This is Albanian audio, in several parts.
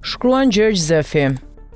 shkruan Gjergj Zefi.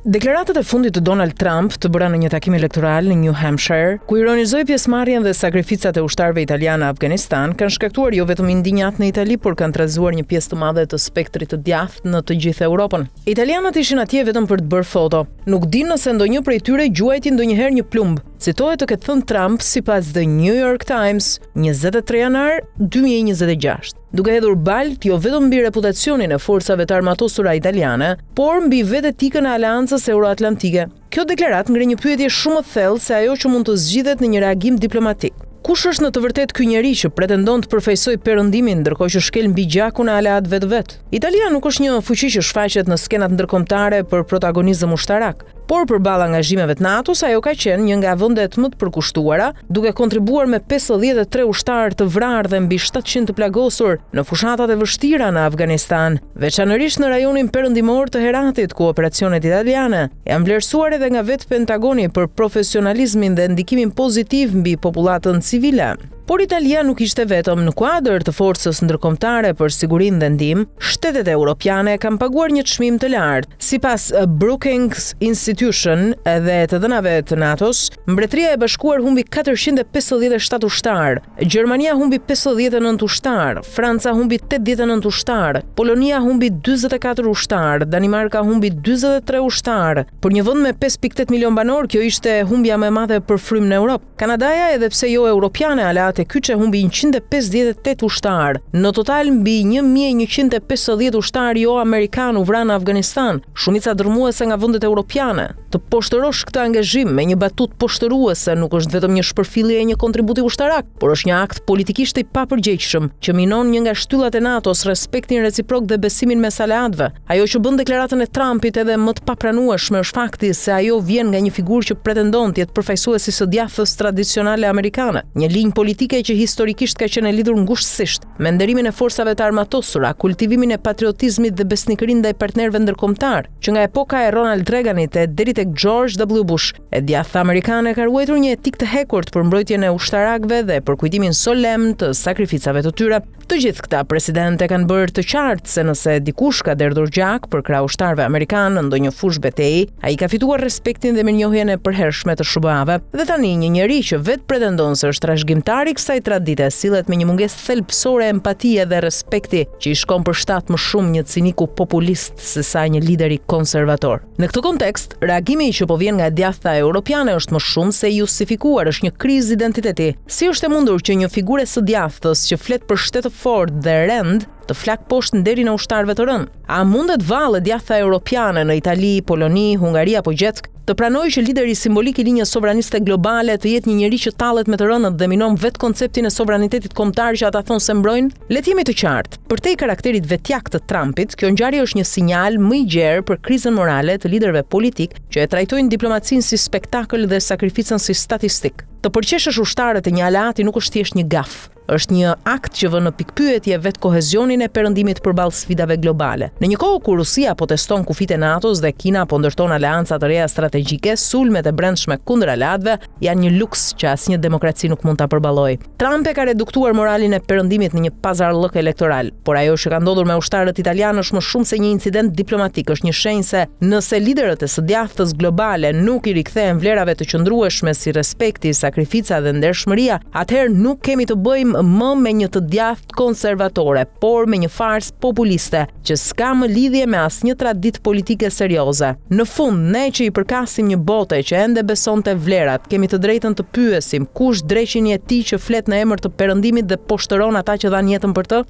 Deklaratat e fundit të Donald Trump të bëra në një takim elektoral në New Hampshire, ku ironizoi pjesëmarrjen dhe sakrificat e ushtarëve italianë në Afganistan, kanë shkaktuar jo vetëm indinjat në Itali, por kanë trazuar një pjesë të madhe të spektrit të djathtë në të gjithë Europën. Italianët ishin atje vetëm për të bërë foto. Nuk din nëse ndonjë prej tyre gjuajti ndonjëherë një plumb. Citohet të ketë thënë Trump sipas The New York Times, 23 janar 2026. Duke hedhur balt jo vetëm mbi reputacionin e forcave të armatosura italiane, por mbi vetë etikën e Aleancës Euroatlantike. Kjo deklaratë ngre një pyetje shumë të thellë se ajo që mund të zgjidhet në një reagim diplomatik. Kush është në të vërtetë ky njeri që pretendon të përfaqësojë perëndimin ndërkohë që shkel mbi gjakun e aleat vet? Italia nuk është një fuqi që shfaqet në skenat ndërkombëtare për protagonizëm ushtarak, por përballë angazhimeve të NATO-s, ajo ka qenë një nga vendet më të përkushtuara, duke kontribuar me 53 ushtarë të vrarë dhe mbi 700 të plagosur në fushatat e vështira në Afganistan, veçanërisht në rajonin perëndimor të Heratit, ku operacionet italiane janë vlerësuar edhe nga vetë Pentagoni për profesionalizmin dhe ndikimin pozitiv mbi popullatën civile. Por Italia nuk ishte vetëm në kuadër të forcës ndërkombëtare për sigurinë dhe ndihmë, shtetet europiane kanë paguar një çmim të lartë. Sipas Brookings Institution dhe të dhënave të NATO-s, Mbretëria e Bashkuar humbi 457 ushtar, Gjermania humbi 59 ushtar, Franca humbi 89 ushtar, Polonia humbi 44 ushtar, Danimarka humbi 43 ushtar. Për një vend me 5.8 milion banor, kjo ishte humbja më e madhe për frym në Europë. Kanadaja, edhe pse jo europiane, e kyçe humbi 158 ushtar. Në total mbi 1150 ushtar jo amerikan u vranë në Afganistan, shumica dërmuese nga vendet europiane. Të poshtërosh këtë angazhim me një batut poshtëruese nuk është vetëm një shpërfillje e një kontributi ushtarak, por është një akt politikisht i papërgjegjshëm që minon një nga shtyllat e NATO-s, respektin reciprok dhe besimin mes aleatëve. Ajo që bën deklaratën e Trumpit edhe më të papranueshme është fakti se ajo vjen nga një figurë që pretendon të jetë përfaqësuesi së djathtës tradicionale amerikane, një linjë politike që historikisht ka qenë lidhur ngushtësisht me nderimin e forcave të armatosura, kultivimin e patriotizmit dhe besnikërinë ndaj partnerëve ndërkombëtar, që nga epoka e Ronald Reaganit e deri tek George W. Bush, e djathta amerikane ka ruajtur një etikë të hekurt për mbrojtjen e ushtarakëve dhe për kujtimin solemn të sakrificave të tyre. Të gjithë këta presidentë kanë bërë të qartë se nëse dikush ka derdhur gjak për krah ushtarëve amerikanë në ndonjë fushë betejë, ai ka fituar respektin dhe mirënjohjen e përhershme të SBA-ve. Dhe tani një njeri që vetë pretendon se është trashëgimtar i kësaj tradite sillet me një mungesë thelbësore empatie dhe respekti që i shkon për shtat më shumë një ciniku populist se sa një lideri konservator. Në këtë kontekst, reagimi që po vjen nga djathta europiane është më shumë se i justifikuar, është një krizë identiteti. Si është e mundur që një figure së djathtës që flet për shtetë fort dhe rend të flak poshtë nderin e ushtarëve të rënd? A mundet vallë djathta europiane në Itali, Poloni, Hungari apo Gjetsk të pranojë që lideri simbolik i linjës sovraniste globale të jetë një njeri që tallet me të rënët dhe minon vetë konceptin e sovranitetit kombëtar që ata thonë se mbrojnë? Le të jemi të qartë, përtej karakterit vetjak të Trumpit, kjo ngjarje është një sinjal më i gjerë për krizën morale të liderëve politik që e trajtojnë diplomacinë si spektakël dhe sakrificën si statistik. Të përqeshësh ushtarët e një aleati nuk është thjesht një gaf. Është një akt që vën në pikpyetje vetë kohezionin e perëndimit përballë sfidave globale. Në një kohë kur Rusia po teston kufijtë e NATO-s dhe Kina po ndërton aleanca të reja strategjike, sulmet e brendshme kundër aleatëve janë një luks që asnjë demokraci nuk mund ta përballojë. Trump e ka reduktuar moralin e perëndimit në një pazarllëk elektoral, por ajo që ka ndodhur me ushtarët italianë është më shumë se një incident diplomatik, është një shenjë se nëse liderët e së djathtës globale nuk i rikthehen vlerave të qëndrueshme si respekti, sakrifica dhe ndershmëria, atëherë nuk kemi të bëjmë më me një të djathtë konservatore, por me një farsë populiste që s'ka më lidhje me asnjë traditë politike serioze. Në fund, ne që i përkasim një bote që ende besonte vlerat, kemi të drejtën të pyesim kush dreqini e tij që flet në emër të perëndimit dhe poshtëron ata që dhanë jetën për të?